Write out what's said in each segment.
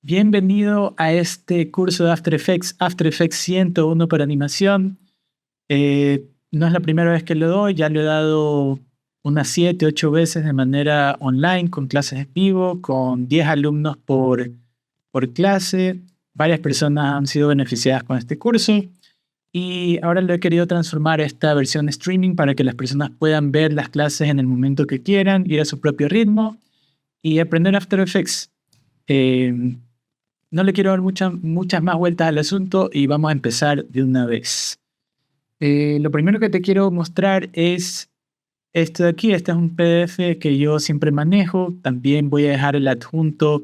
Bienvenido a este curso de After Effects 101 para animación. No es la primera vez que lo doy, ya lo he dado unas 7, 8 veces de manera online, con clases en vivo, con 10 alumnos por clase. Varias personas han sido beneficiadas con este curso y ahora lo he querido transformar a esta versión streaming para que las personas puedan ver las clases en el momento que quieran, ir a su propio ritmo y aprender After Effects. Eh, no le quiero dar muchas más vueltas al asunto y vamos a empezar de una vez. Lo primero que te quiero mostrar es esto de aquí. Este es un PDF que yo siempre manejo. También voy a dejar el adjunto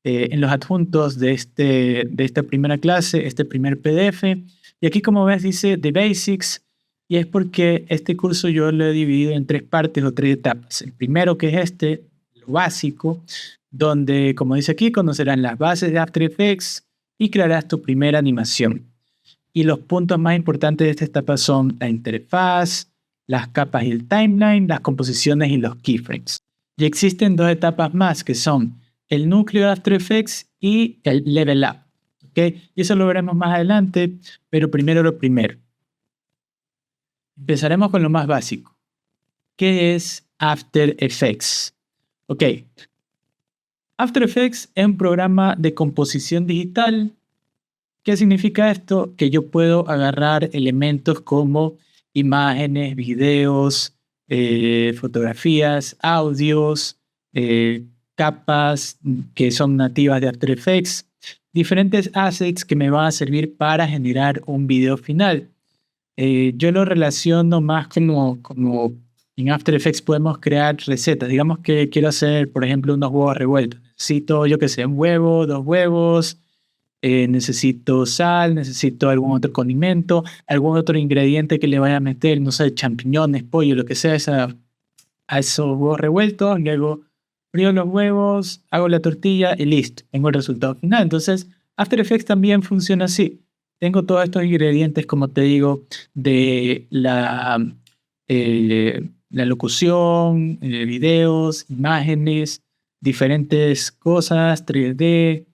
en los adjuntos de esta primera clase, este primer PDF. Y aquí, como ves, dice The Basics. Y es porque este curso yo lo he dividido en 3 partes o 3 etapas. El primero, que es lo básico, donde, como dice aquí, conocerán las bases de After Effects y crearás tu primera animación. Y los puntos más importantes de esta etapa son la interfaz, las capas y el timeline, las composiciones y los keyframes. Y existen 2 etapas más, que son el núcleo de After Effects y el level up. ¿Okay? Y eso lo veremos más adelante, pero primero lo primero. Empezaremos con lo más básico. ¿Qué es After Effects? Ok. After Effects es un programa de composición digital. ¿Qué significa esto? Que yo puedo agarrar elementos como imágenes, videos, fotografías, audios, capas que son nativas de After Effects, diferentes assets que me van a servir para generar un video final. Yo lo relaciono más como en After Effects podemos crear recetas. Digamos que quiero hacer, por ejemplo, unos huevos revueltos. Necesito, yo qué sé, un huevo, 2 huevos, necesito sal, necesito algún otro condimento, algún otro ingrediente que le vaya a meter, no sé, champiñones, pollo, lo que sea, a esos huevos revueltos. Luego frío los huevos, hago la tortilla y listo, tengo el resultado final. Entonces, After Effects también funciona así. Tengo todos estos ingredientes, como te digo, de la locución, videos, imágenes, diferentes cosas, 3D,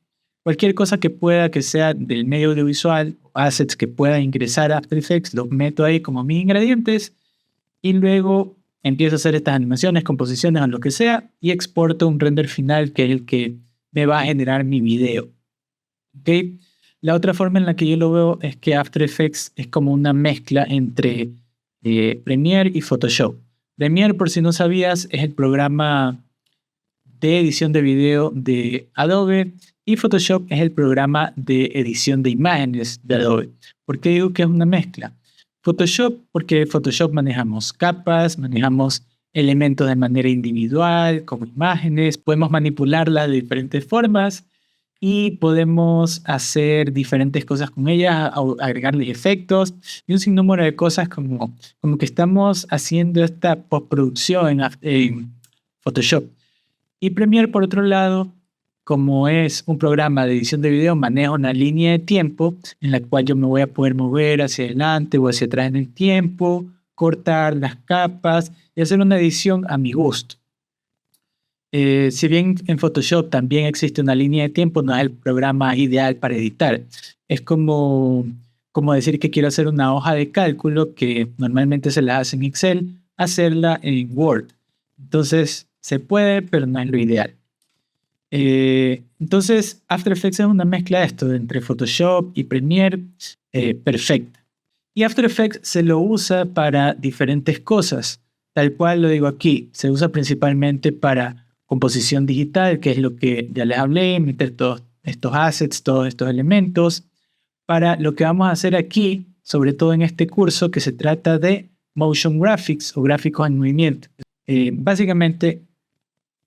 cualquier cosa que sea del medio audiovisual, assets que pueda ingresar a After Effects, los meto ahí como mis ingredientes y luego empiezo a hacer estas animaciones, composiciones o lo que sea y exporto un render final que es el que me va a generar mi video. ¿Okay? La otra forma en la que yo lo veo es que After Effects es como una mezcla entre Premiere y Photoshop. Premiere, por si no sabías, es el programa de edición de video de Adobe y Photoshop es el programa de edición de imágenes de Adobe. ¿Por qué digo que es una mezcla? Photoshop, porque en Photoshop manejamos capas, manejamos elementos de manera individual, como imágenes, podemos manipularlas de diferentes formas y podemos hacer diferentes cosas con ellas, agregarle efectos y un sinnúmero de cosas como que estamos haciendo esta postproducción en Photoshop. Y Premiere, por otro lado, como es un programa de edición de video, maneja una línea de tiempo en la cual yo me voy a poder mover hacia adelante o hacia atrás en el tiempo, cortar las capas y hacer una edición a mi gusto. Si bien en Photoshop también existe una línea de tiempo, no es el programa ideal para editar. Es como decir que quiero hacer una hoja de cálculo que normalmente se la hace en Excel, hacerla en Word. Entonces se puede, pero no es lo ideal. Entonces After Effects es una mezcla de esto, entre Photoshop y Premiere, perfecta. Y After Effects se lo usa para diferentes cosas, tal cual lo digo aquí. Se usa principalmente para composición digital, que es lo que ya les hablé, meter todos estos assets, todos estos elementos, para lo que vamos a hacer aquí, sobre todo en este curso, que se trata de motion graphics o gráficos en movimiento. Básicamente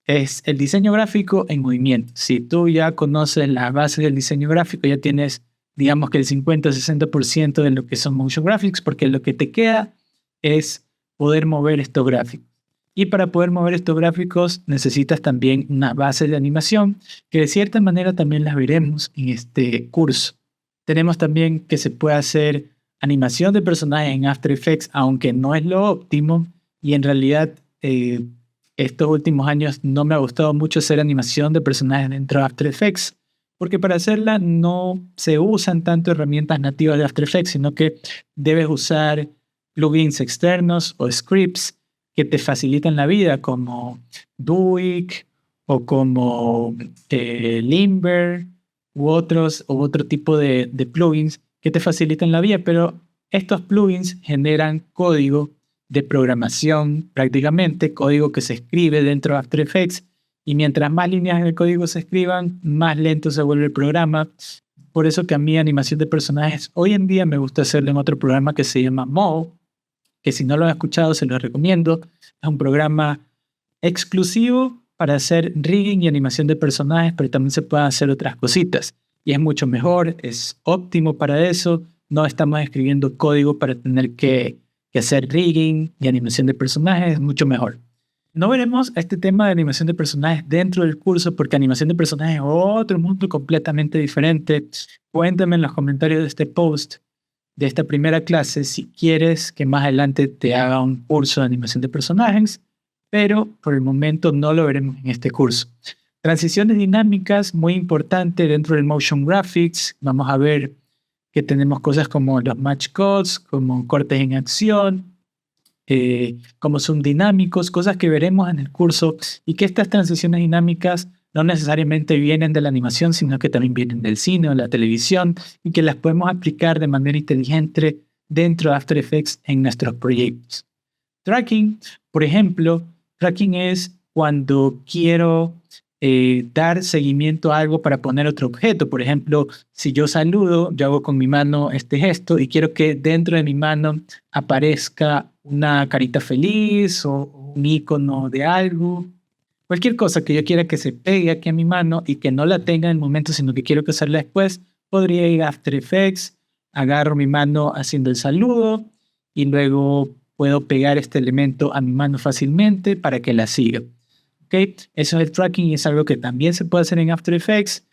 es el diseño gráfico en movimiento. Si tú ya conoces las bases del diseño gráfico, ya tienes, digamos que el 50 o 60% de lo que son motion graphics, porque lo que te queda es poder mover estos gráficos. Y para poder mover estos gráficos necesitas también una base de animación, que de cierta manera también las veremos en este curso. Tenemos también que se puede hacer animación de personajes en After Effects, aunque no es lo óptimo, y en realidad estos últimos años no me ha gustado mucho hacer animación de personajes dentro de After Effects, porque para hacerla no se usan tanto herramientas nativas de After Effects, sino que debes usar plugins externos o scripts que te facilitan la vida, como Duik o como Limber u otro tipo de plugins que te facilitan la vida, pero estos plugins generan código de programación prácticamente, código que se escribe dentro de After Effects, y mientras más líneas en el código se escriban, más lento se vuelve el programa. Por eso que a mí animación de personajes hoy en día me gusta hacerlo en otro programa que se llama Mo, que si no lo han escuchado se lo recomiendo. Es un programa exclusivo para hacer rigging y animación de personajes, pero también se pueden hacer otras cositas. Y es mucho mejor, es óptimo para eso. No estamos escribiendo código para tener que hacer rigging y animación de personajes, es mucho mejor. No veremos este tema de animación de personajes dentro del curso porque animación de personajes es otro mundo completamente diferente. Cuéntame en los comentarios de este post, de esta primera clase, si quieres que más adelante te haga un curso de animación de personajes, pero por el momento no lo veremos en este curso. Transiciones dinámicas, muy importante dentro del motion graphics. Vamos a ver que tenemos cosas como los match cuts, como cortes en acción, como zoom dinámicos, cosas que veremos en el curso, y que estas transiciones dinámicas no necesariamente vienen de la animación, sino que también vienen del cine o la televisión, y que las podemos aplicar de manera inteligente dentro de After Effects en nuestros proyectos. Tracking, por ejemplo, tracking es cuando quiero dar seguimiento a algo para poner otro objeto. Por ejemplo, si yo saludo, yo hago con mi mano este gesto y quiero que dentro de mi mano aparezca una carita feliz o un icono de algo. Cualquier cosa que yo quiera que se pegue aquí a mi mano y que no la tenga en el momento, sino que quiero que hacerla después, podría ir a After Effects, agarro mi mano haciendo el saludo y luego puedo pegar este elemento a mi mano fácilmente para que la siga. ¿Okay? Eso es el tracking y es algo que también se puede hacer en After Effects.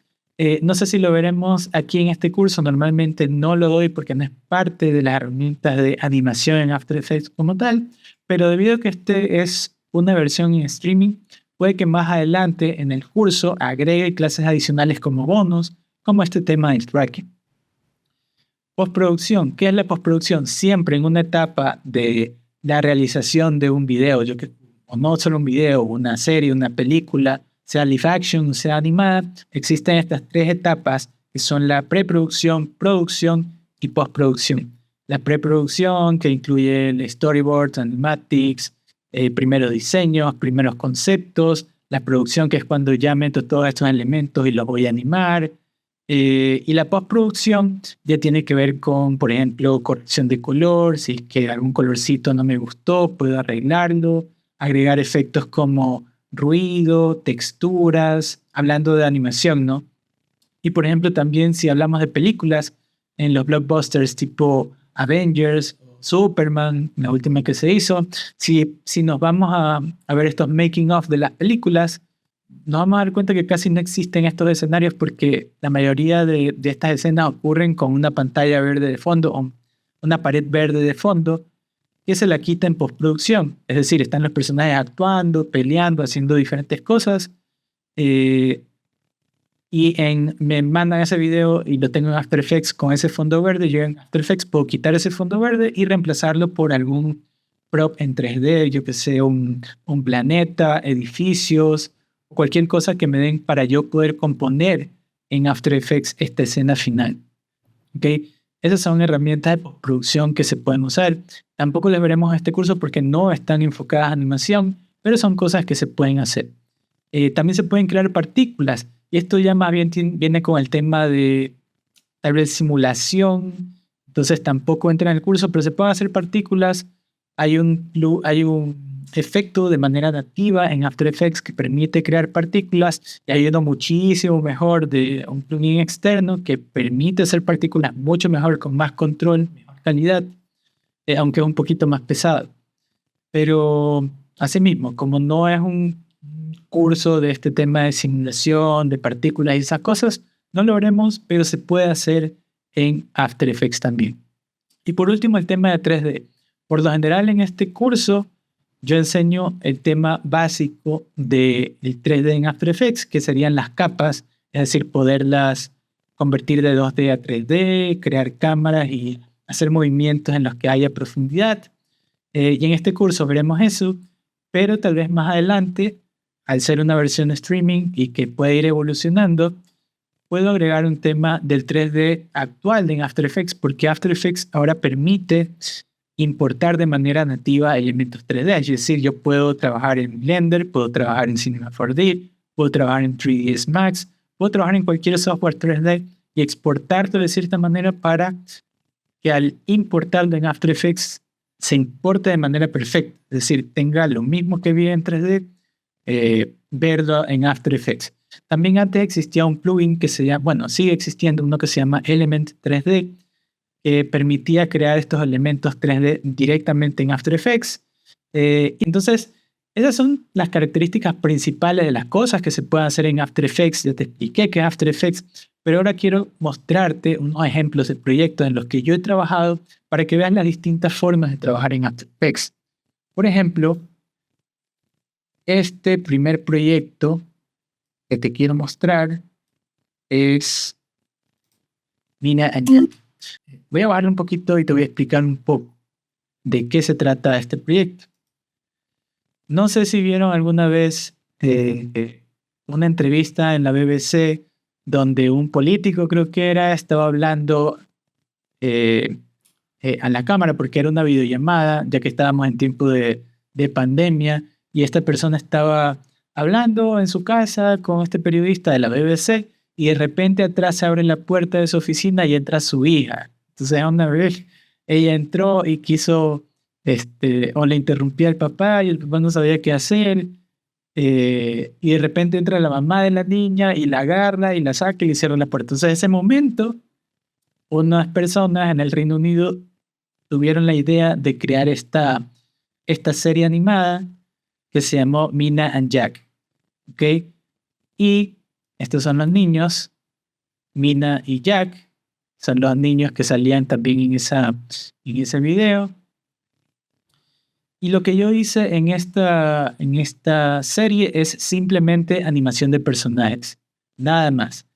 No sé si lo veremos aquí en este curso, normalmente no lo doy porque no es parte de las herramientas de animación en After Effects como tal, pero debido a que este es una versión en streaming, puede que más adelante en el curso agregue clases adicionales como bonus, como este tema del tracking. Postproducción. ¿Qué es la postproducción? Siempre en una etapa de la realización de un video, o no solo un video, una serie, una película, sea live action, sea animada, existen estas tres etapas que son la preproducción, producción y postproducción. La preproducción, que incluye el storyboard, animatics, primeros diseños, primeros conceptos. La producción, que es cuando ya meto todos estos elementos y los voy a animar. Y la postproducción ya tiene que ver con, por ejemplo, corrección de color. Si es que algún colorcito no me gustó, puedo arreglarlo, agregar efectos como ruido, texturas, hablando de animación, ¿no? Y por ejemplo también si hablamos de películas, en los blockbusters tipo Avengers, Superman, la última que se hizo, si nos vamos a ver estos making of de las películas, nos vamos a dar cuenta que casi no existen estos escenarios porque la mayoría de estas escenas ocurren con una pantalla verde de fondo o una pared verde de fondo, que se la quita en postproducción. Es decir, están los personajes actuando, peleando, haciendo diferentes cosas. Y me mandan ese video y lo tengo en After Effects con ese fondo verde. Yo en After Effects puedo quitar ese fondo verde y reemplazarlo por algún prop en 3D, yo que sé, un planeta, edificios, cualquier cosa que me den para yo poder componer en After Effects esta escena final. ¿Okay? Esas son herramientas de postproducción que se pueden usar. Tampoco les veremos en este curso porque no están enfocadas a animación, pero son cosas que se pueden hacer. También se pueden crear partículas, y esto ya más bien viene con el tema de tal vez simulación, entonces tampoco entra en el curso, pero se pueden hacer partículas. Hay un efecto de manera nativa en After Effects que permite crear partículas, y hay uno muchísimo mejor de un plugin externo que permite hacer partículas mucho mejor, con más control, mejor calidad, aunque es un poquito más pesado. Pero asimismo, como no es un curso de este tema de simulación, de partículas y esas cosas, no lo veremos, pero se puede hacer en After Effects también. Y por último, el tema de 3D. Por lo general en este curso yo enseño el tema básico del 3D en After Effects, que serían las capas, es decir, poderlas convertir de 2D a 3D, crear cámaras y hacer movimientos en los que haya profundidad. Y en este curso veremos eso, pero tal vez más adelante, al ser una versión streaming y que puede ir evolucionando, puedo agregar un tema del 3D actual en After Effects, porque After Effects ahora permite importar de manera nativa elementos 3D. Es decir, yo puedo trabajar en Blender, puedo trabajar en Cinema 4D, puedo trabajar en 3ds Max, puedo trabajar en cualquier software 3D y exportarlo de cierta manera para que al importarlo en After Effects se importe de manera perfecta. Es decir, tenga lo mismo que vi en 3D, verlo en After Effects. También antes existía un plugin que se llama, bueno, sigue existiendo uno que se llama Element 3D, que permitía crear estos elementos 3D directamente en After Effects. Entonces, esas son las características principales de las cosas que se pueden hacer en After Effects. Ya te expliqué que es After Effects, pero ahora quiero mostrarte unos ejemplos de proyectos en los que yo he trabajado para que veas las distintas formas de trabajar en After Effects. Por ejemplo, este primer proyecto que te quiero mostrar es Mina and Jack. Voy a bajar un poquito y te voy a explicar un poco de qué se trata este proyecto. No sé si vieron alguna vez una entrevista en la BBC donde un político, creo que era, estaba hablando a la cámara porque era una videollamada, ya que estábamos en tiempo de pandemia, y esta persona estaba hablando en su casa con este periodista de la BBC y de repente atrás se abre la puerta de su oficina y entra su hija. Entonces una vez ella entró y quiso, o le interrumpía al papá y el papá no sabía qué hacer, y de repente entra la mamá de la niña y la agarra y la saca y le cierra la puerta. Entonces en ese momento unas personas en el Reino Unido tuvieron la idea de crear esta serie animada que se llamó Mina and Jack. ¿Ok? Y estos son los niños, Mina y Jack, son los niños que salían también en ese video. Y lo que yo hice en esta serie es simplemente animación de personajes, nada más.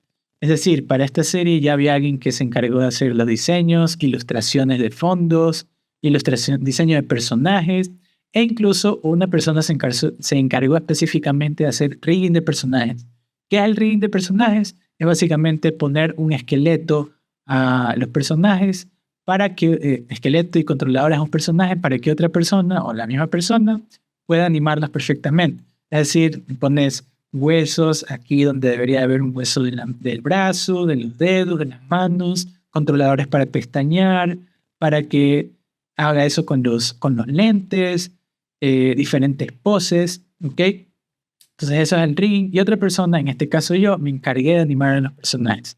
Es decir, para esta serie ya había alguien que se encargó de hacer los diseños, ilustraciones de fondos, diseño de personajes, e incluso una persona se encargó específicamente de hacer rigging de personajes. ¿Qué es el rigging de personajes? Es básicamente poner un esqueleto a los personajes para que esqueleto y controladores a un personaje para que otra persona o la misma persona pueda animarlos perfectamente. Es decir, pones huesos aquí donde debería haber un hueso del brazo, de los dedos, de las manos, controladores para pestañear, para que haga eso con los lentes, diferentes poses, ¿ok? Entonces eso es el rigging. Y otra persona, en este caso yo, me encargué de animar a los personajes.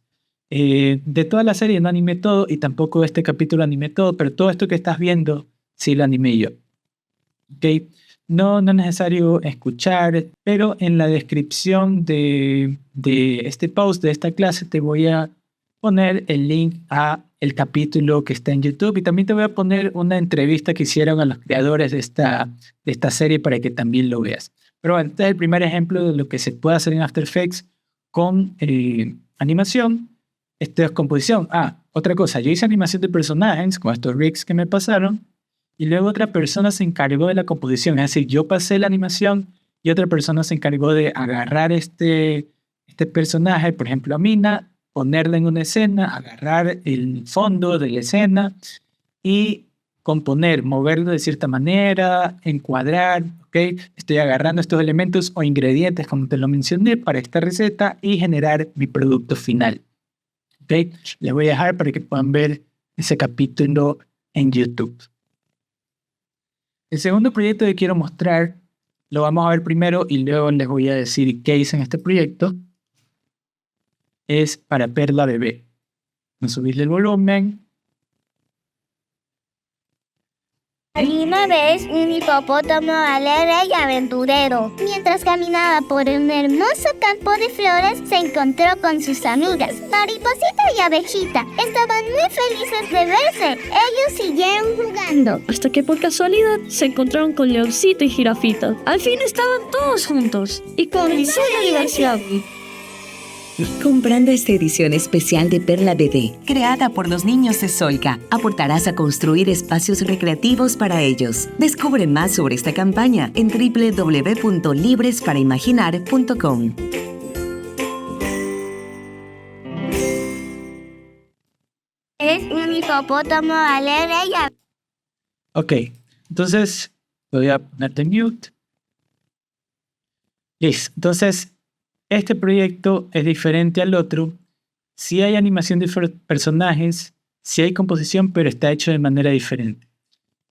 De toda la serie no animé todo y tampoco este capítulo animé todo, pero todo esto que estás viendo sí lo animé yo. ¿Ok? No es necesario escuchar, pero en la descripción de este post, de esta clase, te voy a poner el link a el capítulo que está en YouTube y también te voy a poner una entrevista que hicieron a los creadores de esta serie para que también lo veas. Pero bueno, este es el primer ejemplo de lo que se puede hacer en After Effects con animación. Esto es composición. Otra cosa, yo hice animación de personajes con estos rigs que me pasaron y luego otra persona se encargó de la composición. Es decir, yo pasé la animación y otra persona se encargó de agarrar este personaje, por ejemplo a Mina, ponerla en una escena, agarrar el fondo de la escena y componer, moverlo de cierta manera, encuadrar, ¿ok? Estoy agarrando estos elementos o ingredientes, como te lo mencioné, para esta receta y generar mi producto final. ¿Ok? Les voy a dejar para que puedan ver ese capítulo en YouTube. El segundo proyecto que quiero mostrar lo vamos a ver primero y luego les voy a decir qué hice en este proyecto. Es para Perla Bebé. Vamos a subirle el volumen. Una vez un hipopótamo alegre y aventurero, mientras caminaba por un hermoso campo de flores, se encontró con sus amigas. Mariposita y Abejita estaban muy felices de verse. Ellos siguieron jugando, hasta que por casualidad se encontraron con Leoncito y Jirafita. Al fin estaban todos juntos y con mucha diversión. Comprando esta edición especial de Perla Bebé, creada por los niños de Solca, aportarás a construir espacios recreativos para ellos. Descubre más sobre esta campaña en www.libresparaImaginar.com. Es un hipopótamo alegre y Ok, entonces voy a ponerte mute. Listo, entonces este proyecto es diferente al otro. Sí hay animación de personajes, sí hay composición, pero está hecho de manera diferente.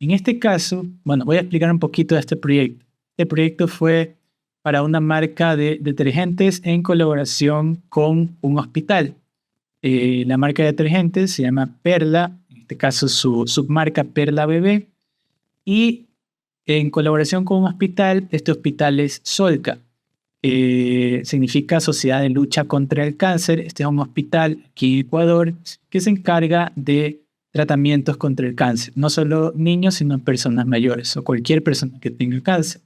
En este caso, bueno, voy a explicar un poquito de este proyecto. Este proyecto fue para una marca de detergentes en colaboración con un hospital. La marca de detergentes se llama Perla, en este caso su submarca Perla Bebé, y en colaboración con un hospital, este hospital es Solca. Significa Sociedad de Lucha contra el Cáncer. Este es un hospital aquí en Ecuador que se encarga de tratamientos contra el cáncer, no solo niños, sino personas mayores o cualquier persona que tenga cáncer.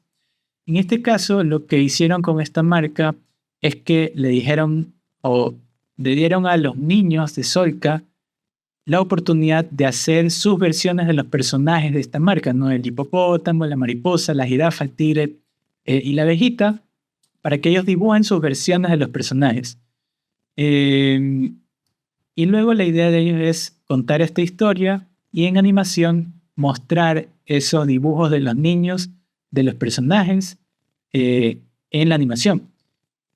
En este caso, lo que hicieron con esta marca es que le dijeron o le dieron a los niños de Solca la oportunidad de hacer sus versiones de los personajes de esta marca, ¿no? El hipopótamo, la mariposa, la jirafa, el tigre y la abejita, para que ellos dibujen sus versiones de los personajes. Y luego la idea de ellos es contar esta historia y en animación mostrar esos dibujos de los niños, de los personajes, en la animación.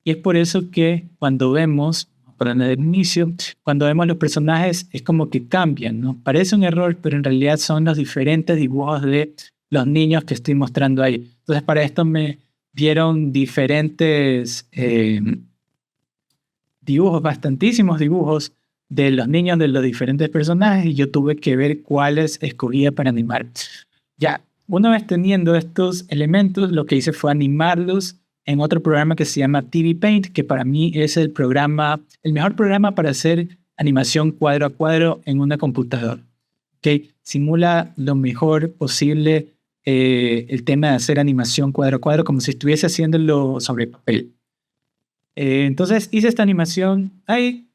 Y es por eso que cuando vemos, para el inicio, cuando vemos los personajes es como que cambian, ¿no? Parece un error, pero en realidad son los diferentes dibujos de los niños que estoy mostrando ahí. Entonces para esto me dieron diferentes dibujos, bastantísimos dibujos de los niños de los diferentes personajes y yo tuve que ver cuáles escogía para animar. Ya, una vez teniendo estos elementos, lo que hice fue animarlos en otro programa que se llama TV Paint, que para mí es el mejor programa para hacer animación cuadro a cuadro en una computadora. ¿Okay? Simula lo mejor posible el tema de hacer animación cuadro a cuadro como si estuviese haciéndolo sobre papel. Entonces hice esta animación ahí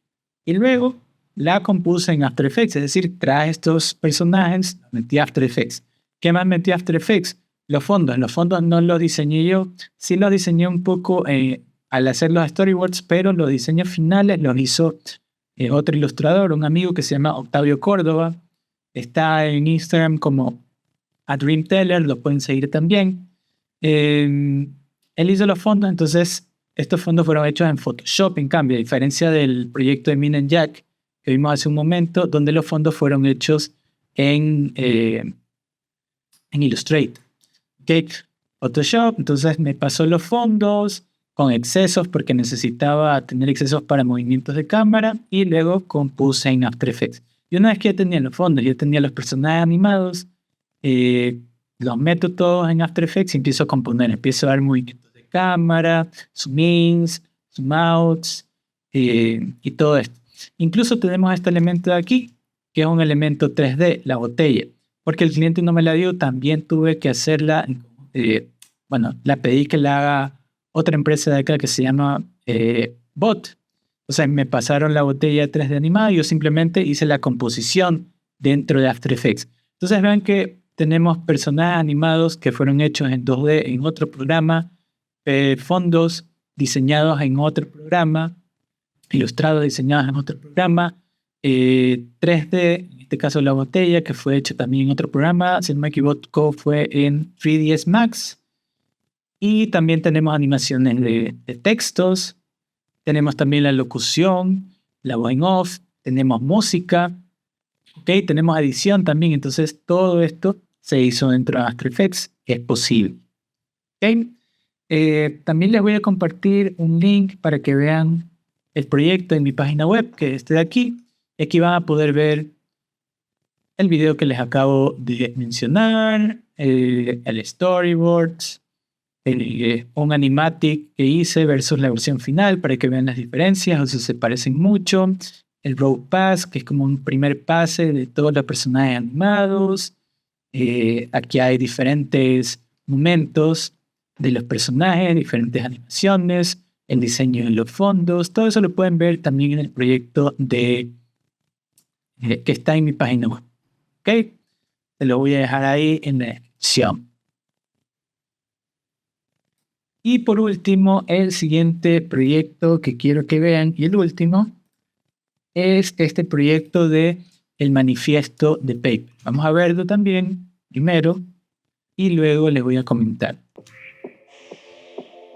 y luego la compuse en After Effects, es decir, traje estos personajes, metí After Effects. ¿Qué más metí After Effects? Los fondos no los diseñé yo, sí los diseñé un poco al hacer los storyboards, pero los diseños finales los hizo otro ilustrador, un amigo que se llama Octavio Córdoba. Está en Instagram como @dreamteller, lo pueden seguir también. Él hizo los fondos, entonces estos fondos fueron hechos en Photoshop, en cambio, a diferencia del proyecto de Min and Jack que vimos hace un momento, donde los fondos fueron hechos en Illustrator. Okay. Photoshop, entonces me pasó los fondos con excesos porque necesitaba tener excesos para movimientos de cámara y luego compuse en After Effects. Y una vez que ya tenía los fondos, ya tenía los personajes animados, los meto todos en After Effects y empiezo a componer, empiezo a dar movimientos de cámara, zoom ins, zoom outs y todo esto. Incluso tenemos este elemento de aquí, que es un elemento 3D, la botella. Porque el cliente no me la dio, también tuve que hacerla, la pedí que la haga otra empresa de acá que se llama Bot. O sea, me pasaron la botella 3D animada y yo simplemente hice la composición dentro de After Effects. Entonces vean que tenemos personajes animados que fueron hechos en 2D en otro programa, fondos diseñados en otro programa, ilustrados diseñados en otro programa, 3D, en este caso la botella, que fue hecho también en otro programa, si no me equivoco fue en 3ds Max, y también tenemos animaciones de textos, tenemos también la locución, la voz en off, tenemos música, ¿okay? Tenemos edición también, entonces todo esto se hizo dentro de After Effects, es posible. ¿Okay? También les voy a compartir un link para que vean el proyecto en mi página web, que es este de aquí. Y aquí van a poder ver el video que les acabo de mencionar, el storyboard, un animatic que hice versus la versión final para que vean las diferencias, o si se parecen mucho. El road pass, que es como un primer pase de todos los personajes animados. Aquí hay diferentes momentos de los personajes, diferentes animaciones, el diseño de los fondos. Todo eso lo pueden ver también en el proyecto que está en mi página web. ¿Ok? Te lo voy a dejar ahí en la descripción. Y por último, el siguiente proyecto que quiero que vean, y el último, es este proyecto de el manifiesto de Paper. Vamos a verlo también primero y luego les voy a comentar.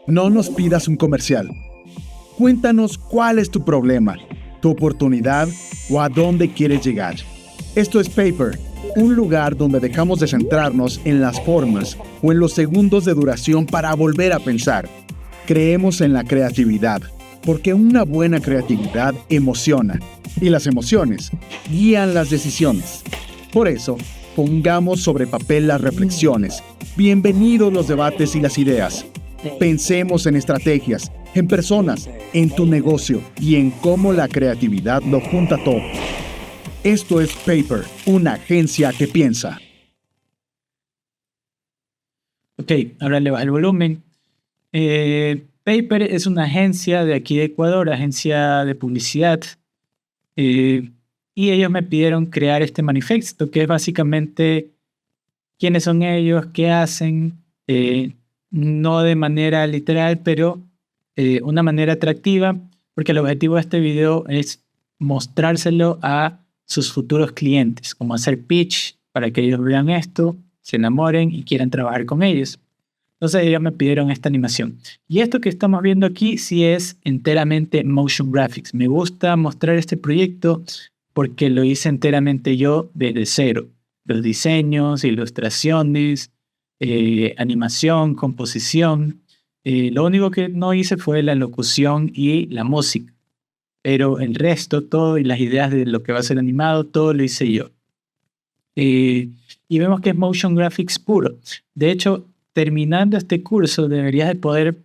No nos pidas un comercial. Cuéntanos cuál es tu problema, tu oportunidad o a dónde quieres llegar. Esto es Paper, un lugar donde dejamos de centrarnos en las formas o en los segundos de duración para volver a pensar. Creemos en la creatividad, porque una buena creatividad emociona, y las emociones guían las decisiones. Por eso, pongamos sobre papel las reflexiones. Bienvenidos los debates y las ideas. Pensemos en estrategias, en personas, en tu negocio y en cómo la creatividad lo junta todo. Esto es Paper, una agencia que piensa. Ok, ahora le bajo el volumen. Paper es una agencia de aquí de Ecuador, agencia de publicidad. Y ellos me pidieron crear este manifiesto, que es básicamente quiénes son ellos, qué hacen, no de manera literal, pero una manera atractiva, porque el objetivo de este video es mostrárselo a sus futuros clientes, como hacer pitch para que ellos vean esto, se enamoren y quieran trabajar con ellos. Entonces ellos me pidieron esta animación. Y esto que estamos viendo aquí sí es enteramente motion graphics. Me gusta mostrar este proyecto porque lo hice enteramente yo desde cero. Los diseños, ilustraciones, animación, composición. Lo único que no hice fue la locución y la música. Pero el resto, todo y las ideas de lo que va a ser animado, todo lo hice yo. Y vemos que es motion graphics puro. De hecho, terminando este curso, deberías de poder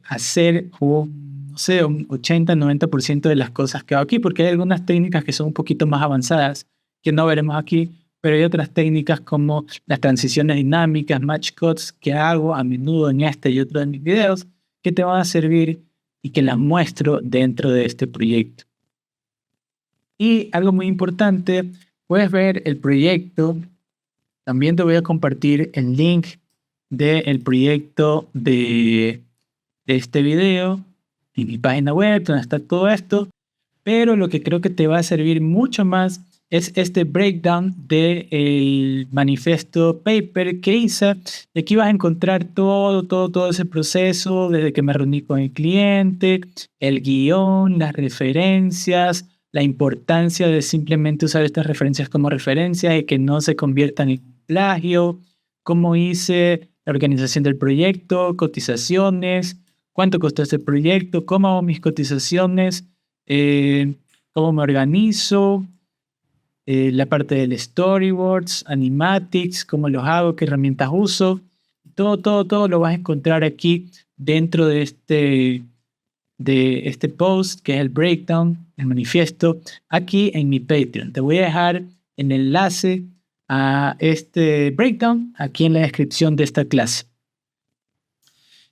hacer, no sé, un 80-90% de las cosas que hago aquí, porque hay algunas técnicas que son un poquito más avanzadas, que no veremos aquí, pero hay otras técnicas como las transiciones dinámicas, match cuts, que hago a menudo en este y otro de mis videos, que te van a servir y que las muestro dentro de este proyecto. Y algo muy importante, puedes ver el proyecto. También te voy a compartir el link del proyecto de este video en mi página web, donde está todo esto. Pero lo que creo que te va a servir mucho más es este breakdown del manifiesto Paper que hice. Y aquí vas a encontrar todo ese proceso, desde que me reuní con el cliente, el guión, las referencias, la importancia de simplemente usar estas referencias como referencias y que no se conviertan en plagio, cómo hice la organización del proyecto, cotizaciones, cuánto costó este proyecto, cómo hago mis cotizaciones, cómo me organizo, la parte del storyboards, animatics, cómo los hago, qué herramientas uso. Todo lo vas a encontrar aquí dentro de este post, que es el breakdown, el manifiesto, aquí en mi Patreon. Te voy a dejar el enlace a este breakdown aquí en la descripción de esta clase.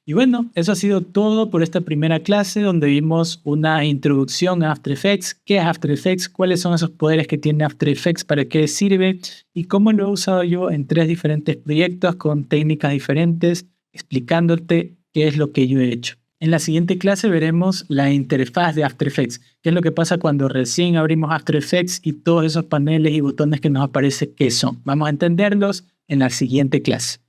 Y bueno, eso ha sido todo por esta primera clase, donde vimos una introducción a After Effects, qué es After Effects, cuáles son esos poderes que tiene After Effects, para qué sirve y cómo lo he usado yo en 3 diferentes proyectos con técnicas diferentes, explicándote qué es lo que yo he hecho. En la siguiente clase veremos la interfaz de After Effects, qué es lo que pasa cuando recién abrimos After Effects y todos esos paneles y botones que nos aparecen qué son. Vamos a entenderlos en la siguiente clase.